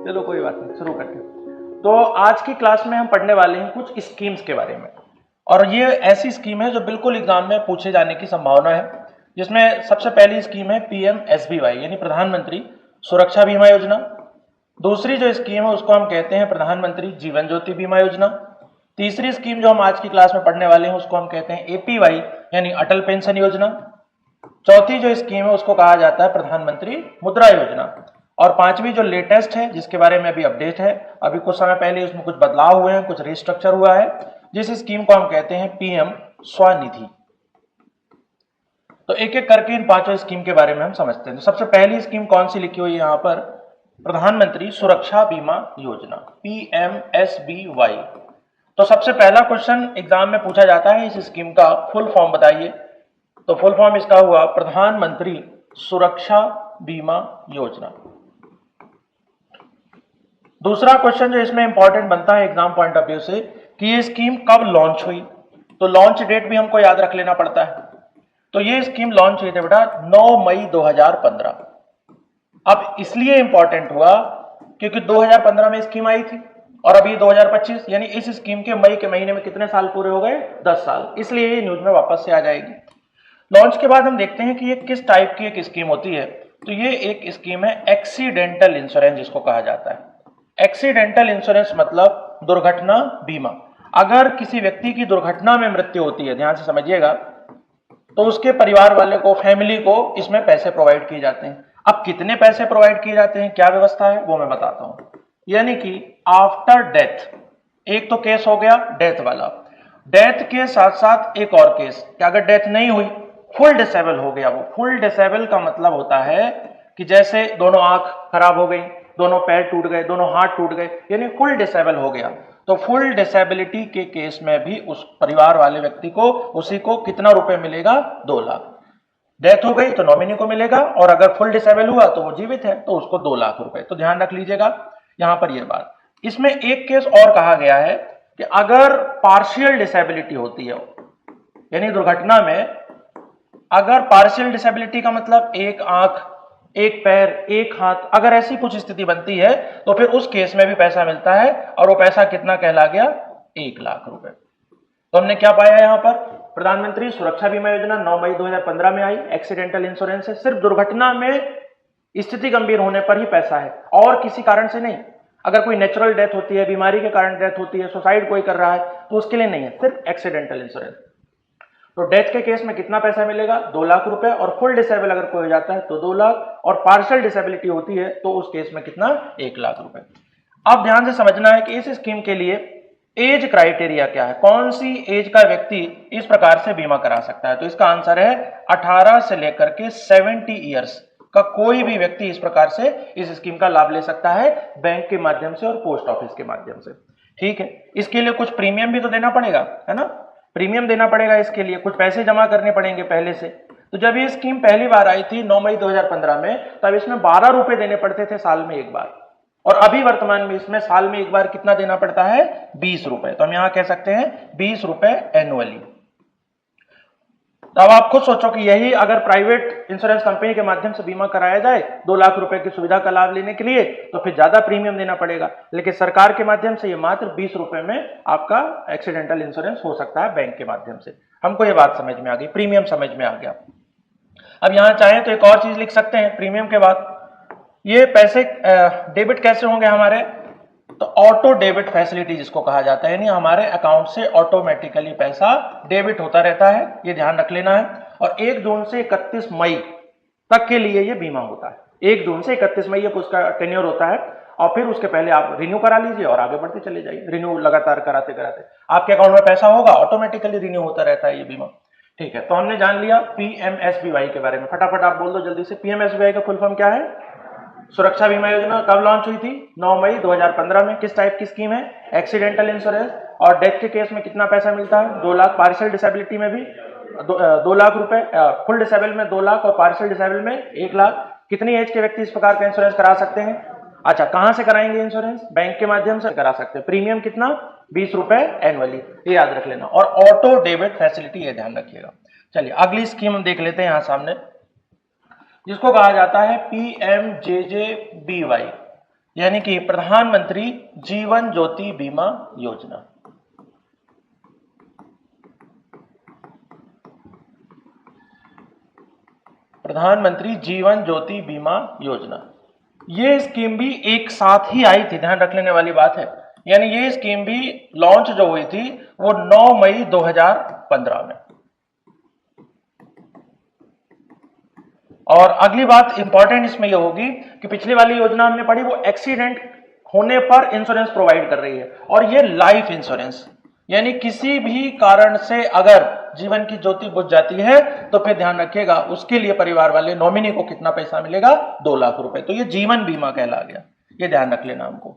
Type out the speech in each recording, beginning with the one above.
चलो कोई बात नहीं, शुरू करते हैं। तो आज की क्लास में हम पढ़ने वाले हैं कुछ स्कीम्स के बारे में, और ये ऐसी स्कीम है जो बिल्कुल एग्जाम में पूछे जाने की संभावना है। जिसमें सबसे पहली स्कीम है PMSBY यानी प्रधानमंत्री सुरक्षा बीमा योजना। दूसरी जो स्कीम है उसको हम कहते हैं प्रधानमंत्री जीवन ज्योति बीमा योजना। तीसरी स्कीम जो हम आज की क्लास में पढ़ने वाले हैं उसको हम कहते हैं APY यानी अटल पेंशन योजना। चौथी जो स्कीम है उसको कहा जाता है प्रधानमंत्री मुद्रा योजना। और पांचवी जो लेटेस्ट है, जिसके बारे में अभी अपडेट है, अभी कुछ समय पहले उसमें कुछ बदलाव हुए हैं, कुछ रिस्ट्रक्चर हुआ है, जिस स्कीम को हम कहते हैं PM स्वनिधि। तो एक एक करके इन पांचों स्कीम के बारे में हम समझते हैं। तो सबसे पहली स्कीम कौन सी लिखी हुई है यहाँ पर? प्रधानमंत्री सुरक्षा बीमा योजना, PMSBY। तो सबसे पहला क्वेश्चन एग्जाम में पूछा जाता है इस स्कीम का फुल फॉर्म बताइए। तो फुल फॉर्म इसका हुआ प्रधानमंत्री सुरक्षा बीमा योजना। दूसरा क्वेश्चन जो इसमें इंपॉर्टेंट बनता है एग्जाम पॉइंट ऑफ व्यू से कि ये स्कीम कब लॉन्च हुई। तो लॉन्च डेट भी हमको याद रख लेना पड़ता है। तो ये स्कीम लॉन्च हुई थी बेटा 9 मई 2015। अब इसलिए इंपॉर्टेंट हुआ क्योंकि 2015 में स्कीम आई थी और अभी 2025, यानी इस स्कीम के मई के महीने में कितने साल पूरे हो गए? 10 साल। इसलिए ये न्यूज में वापस से आ जाएगी। लॉन्च के बाद हम देखते हैं कि ये किस टाइप की एक स्कीम होती है। तो ये एक स्कीम है एक्सीडेंटल इंश्योरेंस, जिसको कहा जाता है। एक्सीडेंटल इंश्योरेंस मतलब दुर्घटना बीमा। अगर किसी व्यक्ति की दुर्घटना में मृत्यु होती है, ध्यान से समझिएगा, तो उसके परिवार वाले को, फैमिली को इसमें पैसे प्रोवाइड किए जाते हैं। अब कितने पैसे प्रोवाइड किए जाते हैं, क्या व्यवस्था है, वो मैं बताता हूं। यानी कि आफ्टर डेथ, एक तो केस हो गया डेथ वाला, डेथ के साथ साथ एक और केस कि अगर डेथ नहीं हुई, फुल डिसेबल हो गया। वो फुल डिसेबल का मतलब होता है कि जैसे दोनों आंख खराब हो गई, दोनों पैर टूट गए, दोनों हाथ टूट गए, यानी फुल डिसेबल हो गया। तो फुल डिसेबिलिटी के केस में भी उस परिवार वाले व्यक्ति को, उसी को कितना रुपए मिलेगा? 2 लाख। डेथ हो गई तो नॉमिनी को मिलेगा, और अगर फुल डिसेबल हुआ तो वो जीवित है तो उसको 2 लाख रुपए। तो ध्यान रख लीजिएगा यहां पर ये बात। इसमें एक केस और कहा गया है कि अगर पार्शियल डिसेबिलिटी होती है, यानी दुर्घटना में अगर पार्शियल डिसेबिलिटी का मतलब एक आंख, एक पैर, एक हाथ, अगर ऐसी कुछ स्थिति बनती है तो फिर उस केस में भी पैसा मिलता है, और वो पैसा कितना कहला गया? 1 लाख रुपए। तो हमने क्या पाया यहां पर? प्रधानमंत्री सुरक्षा बीमा योजना 9 मई 2015 में आई। एक्सीडेंटल इंश्योरेंस है, सिर्फ दुर्घटना में स्थिति गंभीर होने पर ही पैसा है, और किसी कारण से नहीं। अगर कोई नेचुरल डेथ होती है, बीमारी के कारण डेथ होती है, सुसाइड कोई कर रहा है, तो उसके लिए नहीं है, सिर्फ एक्सीडेंटल इंश्योरेंस। तो डेथ के केस में कितना पैसा मिलेगा? 2 लाख रुपए। और फुल डिसेबल अगर कोई हो जाता है तो 2 लाख, और पार्शियल डिसेबिलिटी होती है तो उस केस में कितना? 1 लाख रुपए। अब ध्यान से समझना है कि इस स्कीम के लिए एज क्राइटेरिया क्या है, कौन सी एज का व्यक्ति इस प्रकार से बीमा करा सकता है। तो इसका आंसर है 18 से लेकर के 70 ईयर्स का कोई भी व्यक्ति इस प्रकार से इस स्कीम का लाभ ले सकता है, बैंक के माध्यम से और पोस्ट ऑफिस के माध्यम से। ठीक है, इसके लिए कुछ प्रीमियम भी तो देना पड़ेगा, है ना? प्रीमियम देना पड़ेगा, इसके लिए कुछ पैसे जमा करने पड़ेंगे पहले से। तो जब ये स्कीम पहली बार आई थी 9 मई 2015 में, तब इसमें 12 रुपए देने पड़ते थे साल में एक बार, और अभी वर्तमान में इसमें साल में एक बार कितना देना पड़ता है? 20 रुपए। तो हम यहां कह सकते हैं 20 रुपए एनुअली। तो अब आप खुद सोचो कि यही अगर प्राइवेट इंश्योरेंस कंपनी के माध्यम से बीमा कराया जाए 2 लाख रुपए की सुविधा का लाभ लेने के लिए, तो फिर ज्यादा प्रीमियम देना पड़ेगा। लेकिन सरकार के माध्यम से ये मात्र 20 रुपए में आपका एक्सीडेंटल इंश्योरेंस हो सकता है बैंक के माध्यम से। हमको ये बात समझ में आ गई, प्रीमियम समझ में आ गया। अब यहां चाहें तो एक और चीज लिख सकते हैं प्रीमियम के बाद। ये पैसे डेबिट कैसे होंगे हमारे? तो ऑटो डेबिट फैसिलिटी जिसको कहा जाता है, यानी हमारे अकाउंट से ऑटोमेटिकली पैसा डेबिट होता रहता है, ये ध्यान रख लेना है। और 1 जून से 31 मई तक के लिए ये बीमा होता है। 1 जून से 31 मई ये उसका टेन्योर होता है, और फिर उसके पहले आप रिन्यू करा लीजिए और आगे बढ़ते चले जाइए। रिन्यू लगातार कराते कराते आपके अकाउंट में पैसा होगा, ऑटोमेटिकली रिन्यू होता रहता है ये बीमा। ठीक है, तो हमने जान लिया PMSBY के बारे में। फटाफट आप बोल दो जल्दी से, PMSBY का फुल फॉर्म क्या है? सुरक्षा बीमा योजना। कब लॉन्च हुई थी? 9 मई 2015 में। किस टाइप की स्कीम है? Accidental insurance. और डेथ के केस में कितना पैसा मिलता है? 2 लाख। पार्शियल डिसेबिलिटी में भी 2 लाख रुपए, फुल डिसेबल में 2 लाख और पार्शियल डिसेबल में 1 लाख। कितनी एज के व्यक्ति इस प्रकार का इंश्योरेंस करा सकते हैं? अच्छा, कहां से कराएंगे इंश्योरेंस? बैंक के माध्यम से करा सकते हैं। प्रीमियम कितना? 20 रुपए एनुअली, ये याद रख लेना। और ऑटो डेबिट फैसिलिटी, ये ध्यान रखिएगा। चलिए अगली स्कीम हम देख लेते हैं यहां सामने, जिसको कहा जाता है PMJJBY यानी कि प्रधानमंत्री जीवन ज्योति बीमा योजना। प्रधानमंत्री जीवन ज्योति बीमा योजना, ये स्कीम भी एक साथ ही आई थी, ध्यान रख लेने वाली बात है। यानी ये स्कीम भी लॉन्च जो हुई थी वो 9 मई 2015 में। और अगली बात इंपॉर्टेंट इसमें यह होगी कि पिछली वाली योजना हमने पढ़ी वो एक्सीडेंट होने पर इंश्योरेंस प्रोवाइड कर रही है, और ये लाइफ इंश्योरेंस, यानी किसी भी कारण से अगर जीवन की ज्योति बुझ जाती है तो फिर ध्यान रखिएगा उसके लिए परिवार वाले नॉमिनी को कितना पैसा मिलेगा, 2 लाख रुपए। तो ये जीवन बीमा कहला गया, ये ध्यान रख लेना हमको,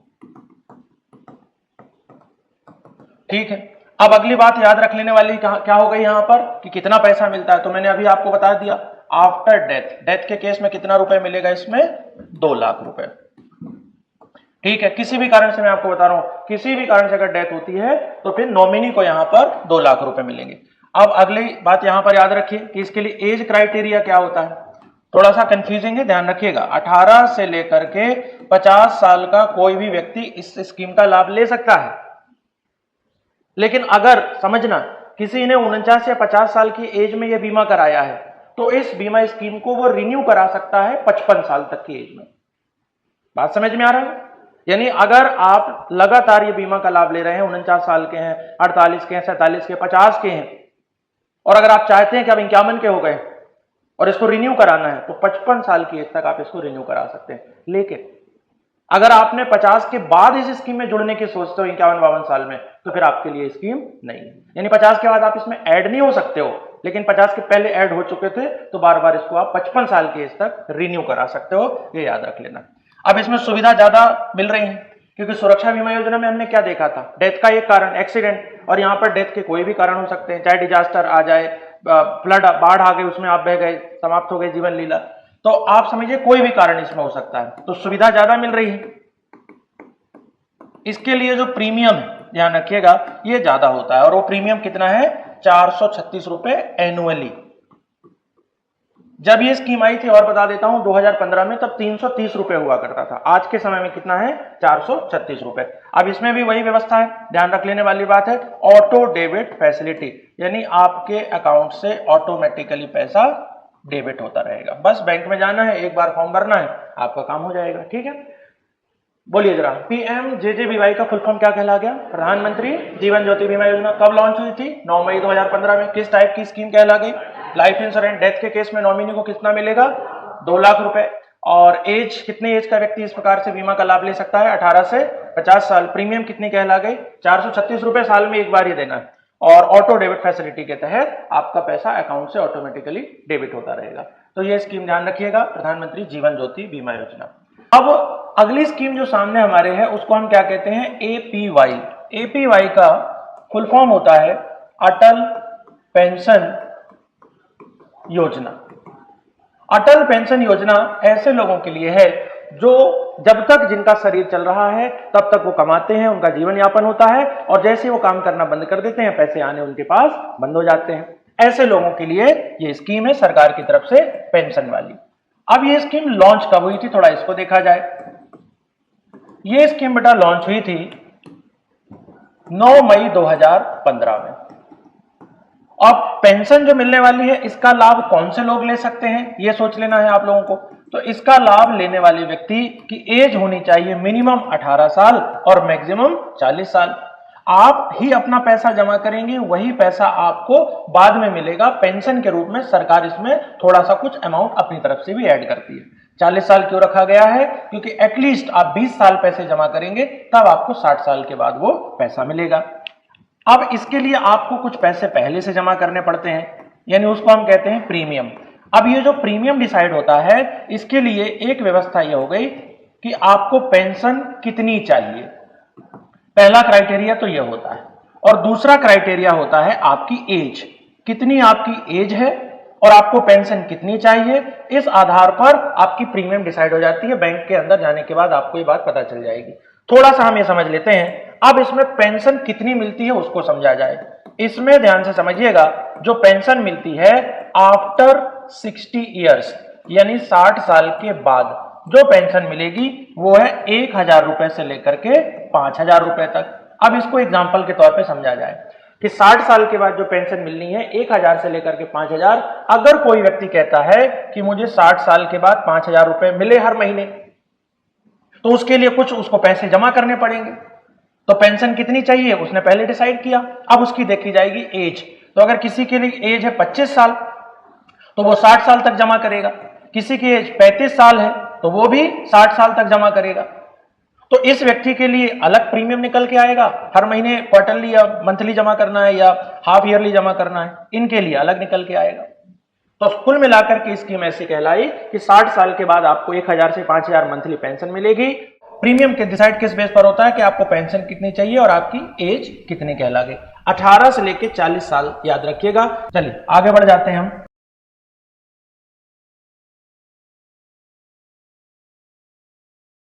ठीक है। अब अगली बात याद रख लेने वाली क्या हो गई यहां पर कि कितना पैसा मिलता है, तो मैंने अभी आपको बता दिया आफ्टर डेथ, डेथ के केस में कितना रुपए मिलेगा, इसमें 2 लाख रुपए, ठीक है। किसी भी कारण से, मैं आपको बता रहा हूं, किसी भी कारण से अगर डेथ होती है तो फिर नॉमिनी को यहां पर 2 लाख रुपए मिलेंगे। अब अगली बात यहां पर याद रखिए कि इसके लिए एज क्राइटेरिया क्या होता है, थोड़ा सा कंफ्यूजिंग है, ध्यान रखिएगा। 18 से लेकर के 50 साल का कोई भी व्यक्ति इस स्कीम का लाभ ले सकता है, लेकिन अगर समझना किसी ने 49 या 50 साल की एज में यह बीमा कराया है तो इस बीमा स्कीम को वो रिन्यू करा सकता है 55 साल तक की एज में। बात समझ में आ रहा है? यानी अगर आप लगातार ये बीमा का लाभ ले रहे हैं, 49 साल के हैं, 48 के हैं, 47 के, 50 के हैं, और अगर आप चाहते हैं कि आप 51 के हो गए और इसको रिन्यू कराना है तो 55 साल की एज तक आप इसको रिन्यू करा सकते हैं। लेकिन अगर आपने 50 के बाद इस स्कीम में जुड़ने की सोचते हो 51-52 साल में, तो फिर आपके लिए स्कीम नहीं है। यानी 50 के बाद आप इसमें ऐड नहीं हो सकते हो, लेकिन 50 के पहले ऐड हो चुके थे तो बार बार इसको आप 55 साल की एज तक रिन्यू करा सकते हो, ये याद रख लेना। अब इसमें सुविधा ज्यादा मिल रही है क्योंकि सुरक्षा बीमा योजना में हमने क्या देखा था, डेथ का एक कारण एक्सीडेंट, और यहां पर डेथ के कोई भी कारण हो सकते हैं, चाहे डिजास्टर आ जाए, फ्लड, बाढ़ आ गई, उसमें आप बह गए, समाप्त हो गई जीवन लीला, तो आप समझिए कोई भी कारण इसमें हो सकता है, तो सुविधा ज्यादा मिल रही है। इसके लिए जो प्रीमियम है ध्यान रखिएगा ये ज्यादा होता है, और वो प्रीमियम कितना है, 436 रुपए एनुअली। जब ये स्कीम आई थी, और बता देता हूं 2015 में, तब 330 रुपए हुआ करता था, आज के समय में कितना है, 436 रुपए। अब इसमें भी वही व्यवस्था है, ध्यान रख लेने वाली बात है, ऑटो डेबिट फैसिलिटी, यानी आपके अकाउंट से ऑटोमेटिकली पैसा डेबिट होता रहेगा। बस बैंक में जाना है, एक बार फॉर्म भरना है, आपका काम हो जाएगा, ठीक है। बोलिए जरा, पीएमजेजेबीवाई का फुल फॉर्म क्या कहला गया, प्रधानमंत्री जीवन ज्योति बीमा योजना। कब लॉन्च हुई थी, 9 मई 2015 में। किस टाइप की स्कीम कहला गई, लाइफ इंश्योरेंस। डेथ के केस में नॉमिनी को कितना मिलेगा, 2 लाख रुपए। और एज, कितने एज का व्यक्ति इस प्रकार से बीमा का लाभ ले सकता है, 18 से 50 साल। प्रीमियम कितनी कहला गई, 436 रुपए साल में एक बार ही देना है, और ऑटो डेबिट फैसिलिटी के तहत आपका पैसा अकाउंट से ऑटोमेटिकली डेबिट होता रहेगा। तो ये स्कीम ध्यान रखिएगा, प्रधानमंत्री जीवन ज्योति बीमा योजना। अब अगली स्कीम जो सामने हमारे है उसको हम क्या कहते हैं, एपीवाई। एपीवाई का फुल फॉर्म होता है अटल पेंशन योजना। अटल पेंशन योजना ऐसे लोगों के लिए है जो जब तक जिनका शरीर चल रहा है तब तक वो कमाते हैं, उनका जीवन यापन होता है, और जैसे वो काम करना बंद कर देते हैं पैसे आने उनके पास बंद हो जाते हैं। ऐसे लोगों के लिए ये स्कीम है सरकार की तरफ से, पेंशन वाली। अब ये स्कीम लॉन्च कब हुई थी, थोड़ा इसको देखा जाए। ये स्कीम बेटा लॉन्च हुई थी 9 मई 2015 में। अब पेंशन जो मिलने वाली है इसका लाभ कौन से लोग ले सकते हैं, यह सोच लेना है आप लोगों को। तो इसका लाभ लेने वाले व्यक्ति की एज होनी चाहिए मिनिमम 18 साल और मैक्सिमम 40 साल। आप ही अपना पैसा जमा करेंगे, वही पैसा आपको बाद में मिलेगा पेंशन के रूप में। सरकार इसमें थोड़ा सा कुछ अमाउंट अपनी तरफ से भी ऐड करती है। 40 साल क्यों रखा गया है, क्योंकि एटलीस्ट आप 20 साल पैसे जमा करेंगे तब आपको 60 साल के बाद वो पैसा मिलेगा। अब इसके लिए आपको कुछ पैसे पहले से जमा करने पड़ते हैं, यानी उसको हम कहते हैं प्रीमियम। अब ये जो प्रीमियम डिसाइड होता है, इसके लिए एक व्यवस्था ये हो गई कि आपको पेंशन कितनी चाहिए। पहला क्राइटेरिया तो ये होता है, और दूसरा क्राइटेरिया होता है आपकी एज, कितनी आपकी एज है और आपको पेंशन कितनी चाहिए। इस आधार पर आपकी प्रीमियम डिसाइड हो जाती है। बैंक के अंदर जाने के बाद आपको ये बात पता चल जाएगी। थोड़ा सा हम ये समझ लेते हैं। अब इसमें पेंशन कितनी मिलती है उसको समझा जाए। इसमें ध्यान से समझिएगा, जो पेंशन मिलती है आफ्टर 60 ईयर्स, यानी 60 साल के बाद, जो पेंशन मिलेगी वो है 1,000 रुपए से लेकर के 5,000 रुपए तक। अब इसको एग्जाम्पल के तौर पे समझा जाए कि 60 साल के बाद जो पेंशन मिलनी है 1,000 से लेकर के 5,000, अगर कोई व्यक्ति कहता है कि मुझे 60 साल के बाद 5,000 रुपए मिले हर महीने, तो उसके लिए कुछ उसको पैसे जमा करने पड़ेंगे। तो पेंशन कितनी चाहिए उसने पहले डिसाइड किया, अब उसकी देखी जाएगी एज। तो अगर किसी के लिए एज है 25 साल तो वो 60 साल तक जमा करेगा, किसी की एज 35 साल है तो वो भी 60 साल तक जमा करेगा। तो इस व्यक्ति के लिए अलग प्रीमियम निकल के आएगा, हर महीने क्वार्टरली या मंथली जमा करना है या हाफ ईयरली जमा करना है, इनके लिए अलग निकल के आएगा। तो कुल मिलाकर की स्कीम ऐसी कहलाई कि 60 साल के बाद आपको 1,000 से 5,000 मंथली पेंशन मिलेगी। प्रीमियम के डिसाइड किस बेस पर होता है कि आपको पेंशन कितनी चाहिए और आपकी एज कितनी कहलागे। 18 से लेके 40 साल याद रखिएगा। चलिए आगे बढ़ जाते हैं हम।